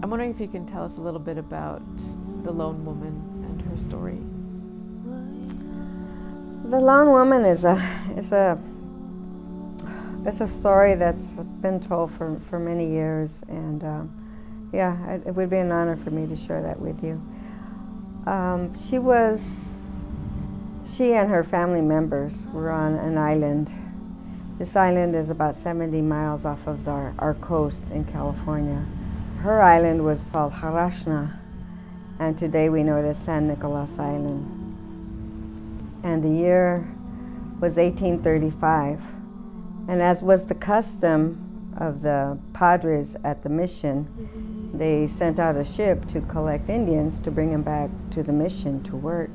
I'm wondering if you can tell us a little bit about the lone woman and her story. The lone woman is a story that's been told for many years, and yeah, it would be an honor for me to share that with you. She and her family members were on an island. This island is about 70 miles off of our coast in California. Her island was called Harashna, and today we know it as San Nicolas Island. And the year was 1835. And as was the custom of the padres at the mission, they sent out a ship to collect Indians to bring them back to the mission to work.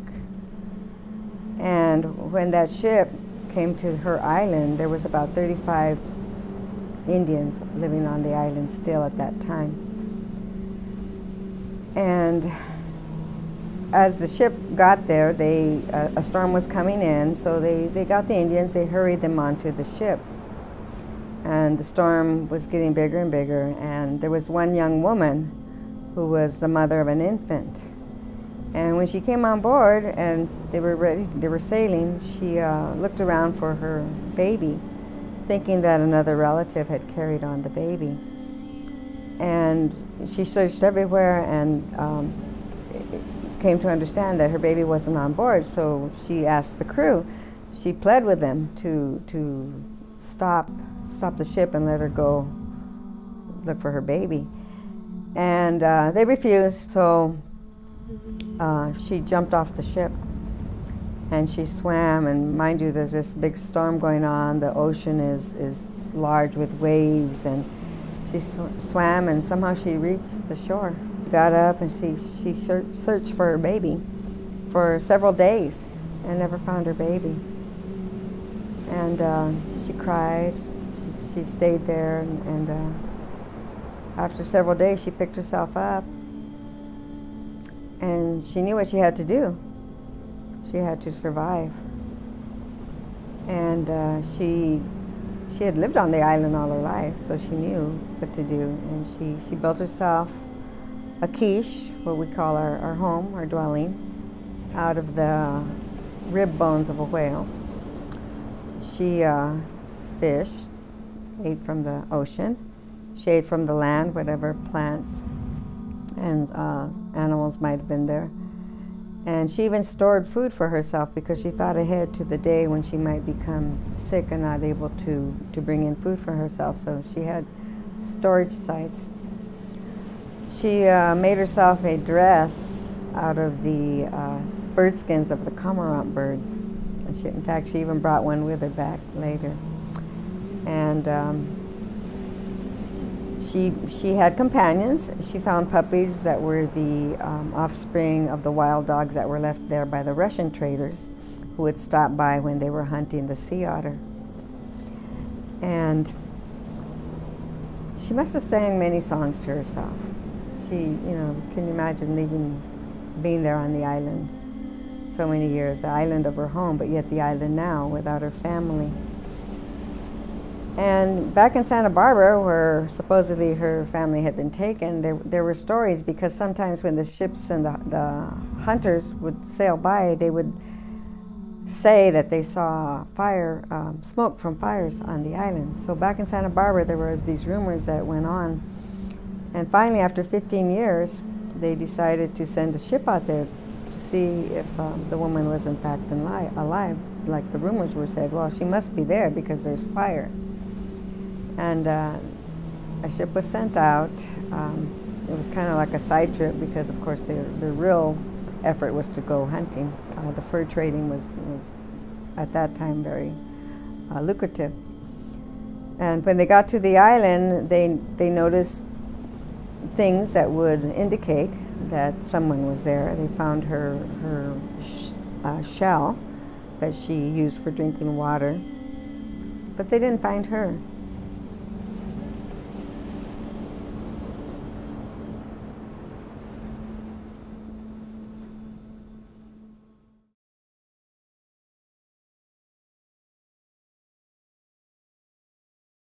And when that ship came to her island, there was about 35 Indians living on the island still at that time. And as the ship got there, a storm was coming in, so they got the Indians, they hurried them onto the ship. And the storm was getting bigger and bigger, and there was one young woman who was the mother of an infant. And when she came on board and they were sailing, she looked around for her baby, thinking that another relative had carried on the baby. And she searched everywhere and came to understand that her baby wasn't on board, so she asked the crew, she pled with them to stop the ship and let her go look for her baby. And they refused, so she jumped off the ship and she swam, and mind you, there's this big storm going on, the ocean is large with waves, and she swam and somehow she reached the shore. Got up and she searched for her baby for several days and never found her baby. And she cried, she stayed there, and after several days she picked herself up and she knew what she had to do. She had to survive. And she had lived on the island all her life, so she knew what to do. And she built herself a quiche, what we call our home, our dwelling, out of the rib bones of a whale. She fished, ate from the ocean. She ate from the land, whatever plants and animals might have been there. And she even stored food for herself because she thought ahead to the day when she might become sick and not able to bring in food for herself. So she had storage sites. She made herself a dress out of the bird skins of the cormorant bird. And in fact, she even brought one with her back later. And she had companions. She found puppies that were the offspring of the wild dogs that were left there by the Russian traders who would stop by when they were hunting the sea otter. And she must have sang many songs to herself. She, can you imagine being there on the island so many years, the island of her home, but yet the island now without her family. And back in Santa Barbara, where supposedly her family had been taken, there were stories, because sometimes when the ships and the hunters would sail by, they would say that they saw fire, smoke from fires on the island. So back in Santa Barbara, there were these rumors that went on. And finally, after 15 years, they decided to send a ship out there to see if the woman was in fact alive. Like the rumors were said, well, she must be there because there's fire. And a ship was sent out. It was kind of like a side trip because, of course, the real effort was to go hunting. The fur trading was at that time very lucrative. And when they got to the island, they noticed things that would indicate that someone was there. They found her shell that she used for drinking water, but they didn't find her.